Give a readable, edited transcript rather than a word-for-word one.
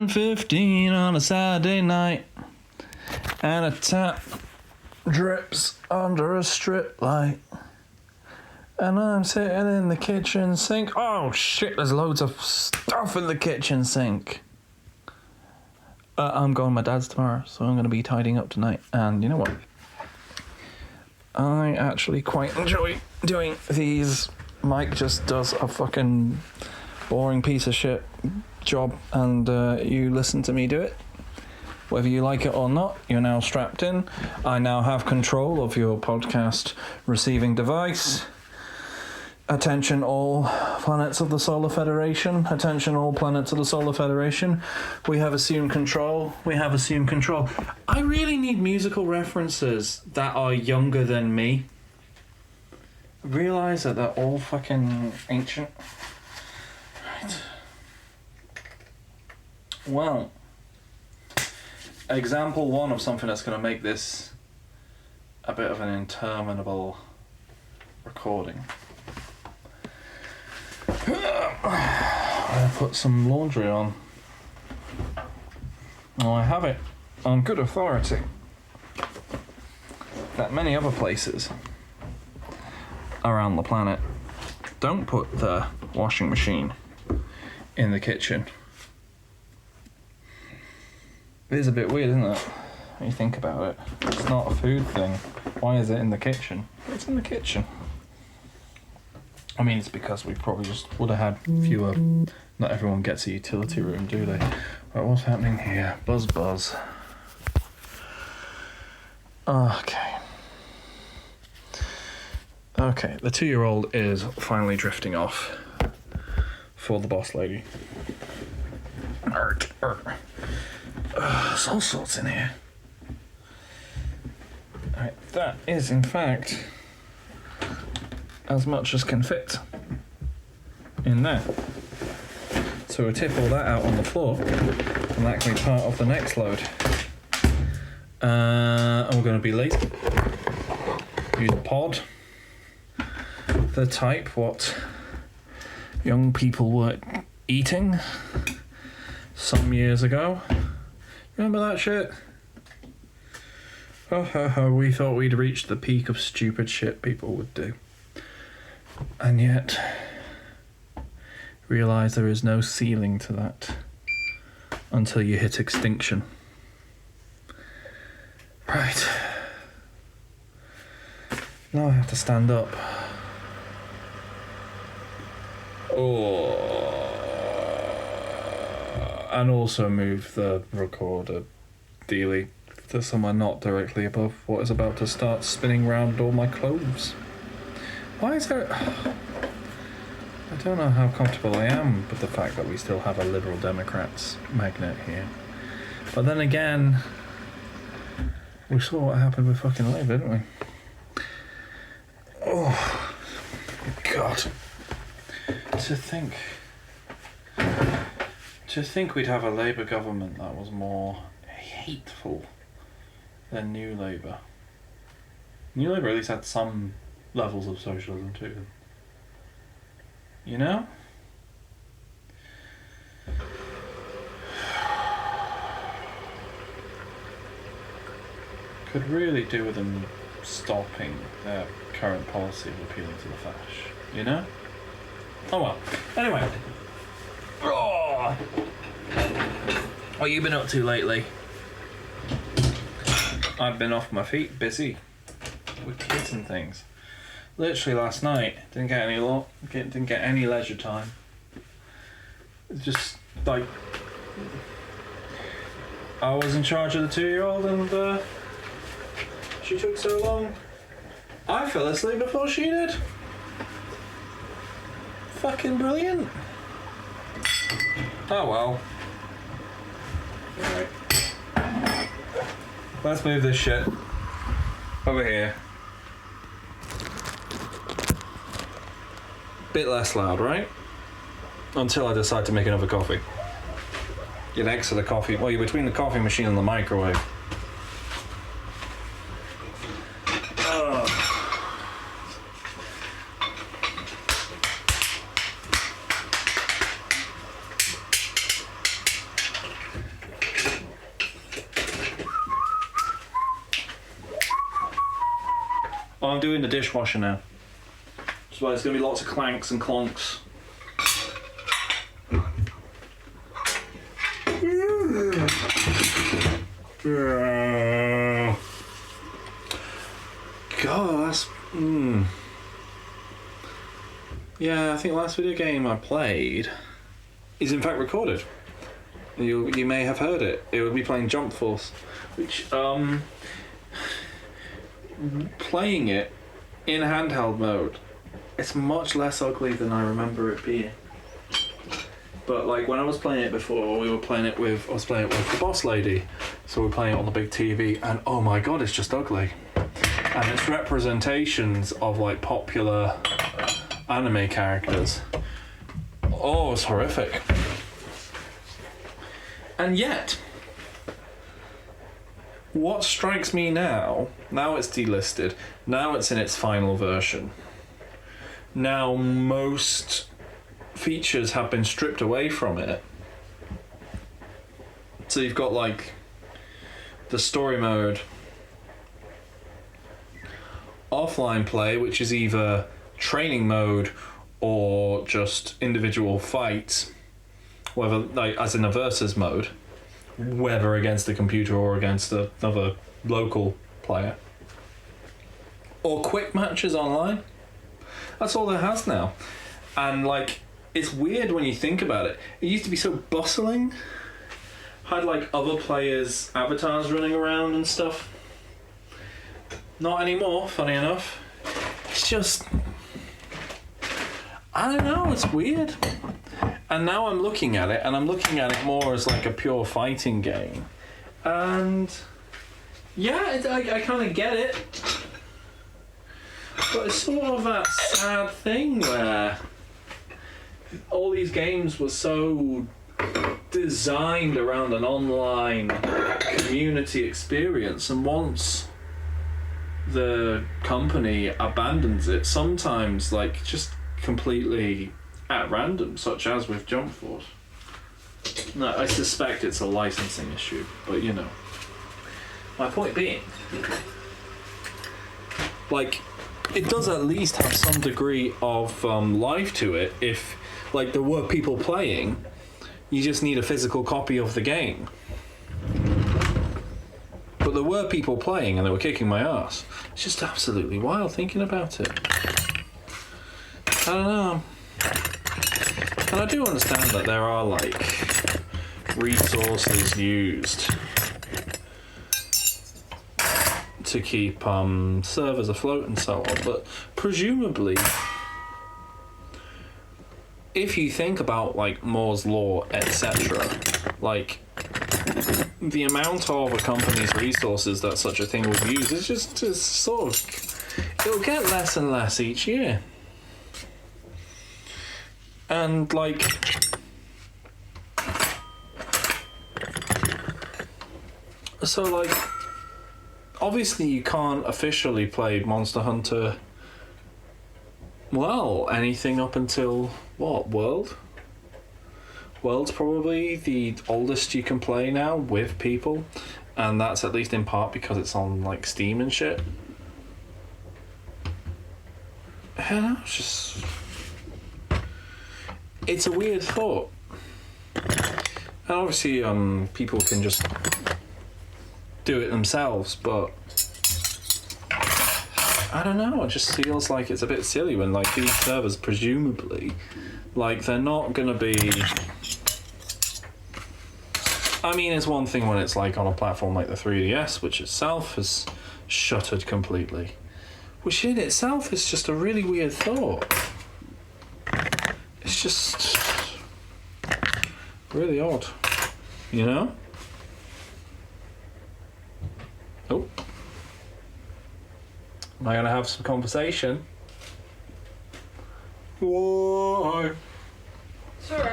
15 on a Saturday night, and a tap drips under a strip light, and I'm sitting in the kitchen sink. Oh shit, there's loads of stuff in the kitchen sink. I'm going to my dad's tomorrow, so I'm going to be tidying up tonight. And you know what? I actually quite enjoy doing these. Mike just does a fucking boring piece of shit job, and you listen to me do it. Whether you like it or not, you're now strapped in. I now have control of your podcast receiving device. Attention all planets of the Solar Federation. Attention all planets of the Solar Federation. We have assumed control. I really need musical references that are younger than me. I realise that they're all fucking ancient. Right. Well, example one of something that's going to make this a bit of an interminable recording. I put some laundry on. Well, I have it on good authority that many other places around the planet don't put the washing machine in the kitchen. It is a bit weird, isn't it? When you think about it. It's not a food thing. Why is it in the kitchen? It's in the kitchen. I mean, it's because we probably just would have had fewer... Not everyone gets a utility room, do they? Right, what's happening here? Buzz. Okay, the 2-year-old is finally drifting off for the boss lady. There's all sorts in here. Alright, that is in fact as much as can fit in there. So we'll tip all that out on the floor, and that can be part of the next load. And we're going to be lazy. Use a pod. The type what young people were eating some years ago. Remember that shit? We thought we'd reached the peak of stupid shit people would do. And yet, realise there is no ceiling to that until you hit extinction. Right. Now I have to stand up. And also move the recorder dealy to somewhere not directly above what is about to start spinning round all my clothes. Why is there... I don't know how comfortable I am with the fact that we still have a Liberal Democrats magnet here. But then again, we saw what happened with fucking Labour, didn't we? Oh, God. To think we'd have a Labour government that was more hateful than New Labour. New Labour at least had some levels of socialism too. You know? Could really do with them stopping their current policy of appealing to the fash. You know? Oh well. Anyway. Oh. What you been up to lately? I've been off my feet, busy with kids and things. Literally last night, didn't get any leisure time. It's just like I was in charge of the 2-year-old, and she took so long. I fell asleep before she did. Fucking brilliant. Oh well. Alright. Let's move this shit over here. Bit less loud, right? Until I decide to make another coffee. You're next to the coffee. Well, you're between the coffee machine and the microwave. Oh, I'm doing the dishwasher now. That's why there's going to be lots of clanks and clonks. God, that's... Yeah, I think the last video game I played is in fact recorded. You may have heard it. It would be playing Jump Force, which, playing it in handheld mode, it's much less ugly than I remember it being. But like when I was playing it before, I was playing it with the boss lady, so we were playing it on the big TV, and oh my god, it's just ugly. And it's representations of like popular anime characters. Oh, it's horrific. And yet, what strikes me now it's delisted, now it's in its final version. Now most features have been stripped away from it. So you've got like the story mode, offline play, which is either training mode or just individual fights, whether like as in a versus mode, whether against the computer or against another local player, or quick matches online. That's all there has now. And like, it's weird when you think about it. It used to be so bustling, had like other players' avatars running around and stuff. Not anymore, funny enough. It's just, I don't know, it's weird. And now I'm looking at it, and I'm looking at it more as like a pure fighting game. And yeah, I kind of get it. But it's sort of that sad thing where all these games were so designed around an online community experience, and once the company abandons it, sometimes like just completely at random, such as with Jump Force. No, I suspect it's a licensing issue, but you know. My point being, like, it does at least have some degree of life to it. If like there were people playing, you just need a physical copy of the game. But there were people playing and they were kicking my ass. It's just absolutely wild thinking about it. I don't know. And I do understand that there are like resources used to keep servers afloat and so on, but presumably, if you think about like Moore's law, etc., like the amount of a company's resources that such a thing would use is just sort of, it'll get less and less each year. And like, so like, obviously you can't officially play Monster Hunter, well, anything up until, what, World? World's probably the oldest you can play now with people, and that's at least in part because it's on like Steam and shit. I don't know, it's a weird thought. And obviously people can just do it themselves, but I don't know, it just feels like it's a bit silly when like these servers presumably, like, they're not gonna be, I mean, it's one thing when it's like on a platform like the 3DS, which itself is shuttered completely, which in itself is just a really weird thought. It's just really odd, you know? Oh. Am I going to have some conversation? Why? Sure.